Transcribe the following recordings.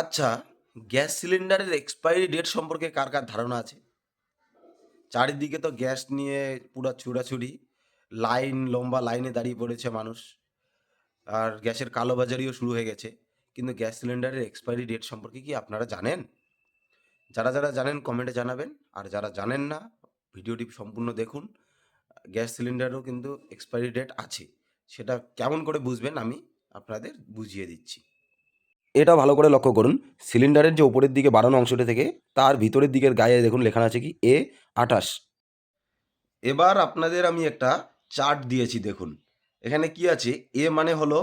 আচ্ছা, গ্যাস সিলিন্ডারের expiry date সম্পর্কে কার, কার ধারণা আছে? চারিদিকে তো গ্যাস নিয়ে পুরা ছুড়াছুড়ি। লম্বা লাইনে দাঁড়িয়ে পড়েছে মানুষ। আর গ্যাসের কালোবাজারিও শুরু হয়ে গেছে। কিন্তু গ্যাস সিলিন্ডারের এক্সপায়ারি ডেট সম্পর্কে কি আপনারা জানেন? যারা জানেন কমেন্টে জানাবেন। আর যারা জানেন না, ভিডিওটি সম্পূর্ণ দেখুন। গ্যাস সিলিন্ডারেরও কিন্তু এক্সপায়ারি ডেট আছে। সেটা কেমন করে বুঝবেন আমি আপনাদের বুঝিয়ে দিচ্ছি। এটা ভালো করে লক্ষ্য করুন। সিলিন্ডারের যে উপরের দিকে বাড়ানো অংশটা থেকে তার ভিতরের দিকের গায়ে দেখুন লেখা আছে কি A28। এবার আপনাদের আমি একটা চার্ট দিয়েছি দেখুন। এখানে কি আছে? এ মানে হলো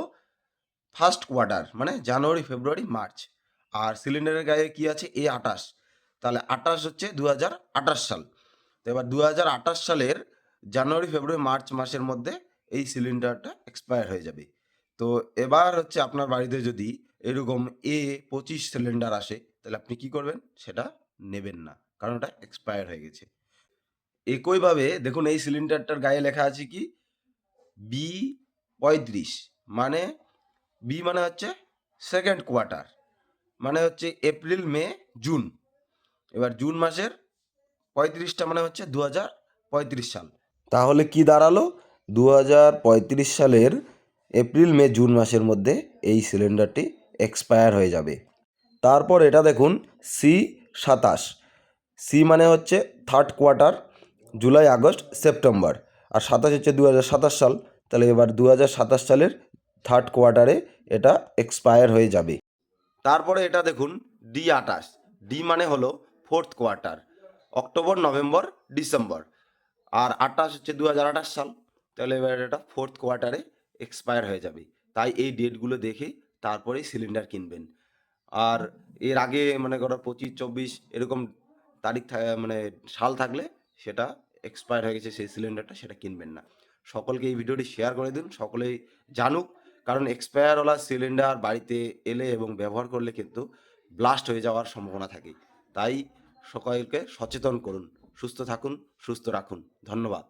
ফার্স্ট কোয়ার্টার মানে জানুয়ারি, ফেব্রুয়ারি, মার্চ। আর সিলিন্ডারের গায়ে কি আছে? A28। তাহলে 28 হচ্ছে 2028 সাল। তো এবার 2028 সালের জানুয়ারি, ফেব্রুয়ারি, মার্চ মাসের মধ্যে এই সিলিন্ডারটা এক্সপায়ার হয়ে যাবে। তো এবার হচ্ছে আপনার বাড়িতে যদি এরকম A25 সিলিন্ডার আসে, তাহলে আপনি কি করবেন? সেটা নেবেন না। কারণ ওটা এক্সপায়ার হয়ে গেছে। একইভাবে দেখুন এই সিলিন্ডারটার গায়ে লেখা আছে কি? B35 মানে বি মানে হচ্ছে সেকেন্ড কোয়ার্টার, মানে হচ্ছে এপ্রিল, মে, জুন। এবার জুন মাসের 35টা মানে হচ্ছে 2035 সাল। তাহলে কি দাঁড়ালো? 2035 সালের এপ্রিল, মে, জুন মাসের মধ্যে এই সিলিন্ডারটি এক্সপায়ার হয়ে যাবে। তারপর এটা দেখুন C27। সি মানে হচ্ছে third quarter, July, August, September. আর 27 হচ্ছে 2027 সাল। তাহলে এবার 2027 সালের থার্ড কোয়ার্টারে এটা এক্সপায়ার হয়ে যাবে। তারপরে এটা দেখুন D28। ডি মানে হলো fourth quarter, October, November, December. আর 28 হচ্ছে 2028 সাল। তাহলে এবার এটা ফোর্থ কোয়ার্টারে এক্সপায়ার হয়ে যাবে। তাই এই ডেটগুলো দেখে তারপরেই সিলিন্ডার কিনবেন। আর এর আগে মনে করো 25, 24 এরকম মানে সাল থাকলে সেটা এক্সপায়ার হয়ে গেছে সেই সিলিন্ডারটা, সেটা কিনবেন না। সকলকে এই ভিডিওটি শেয়ার করে দিন, সকলেই জানুক। কারণ এক্সপায়ারওয়ালা সিলিন্ডার বাড়িতে এলে এবং ব্যবহার করলে কিন্তু ব্লাস্ট হয়ে যাওয়ার সম্ভাবনা থাকে। তাই সকলকে সচেতন করুন। সুস্থ থাকুন, সুস্থ রাখুন। ধন্যবাদ।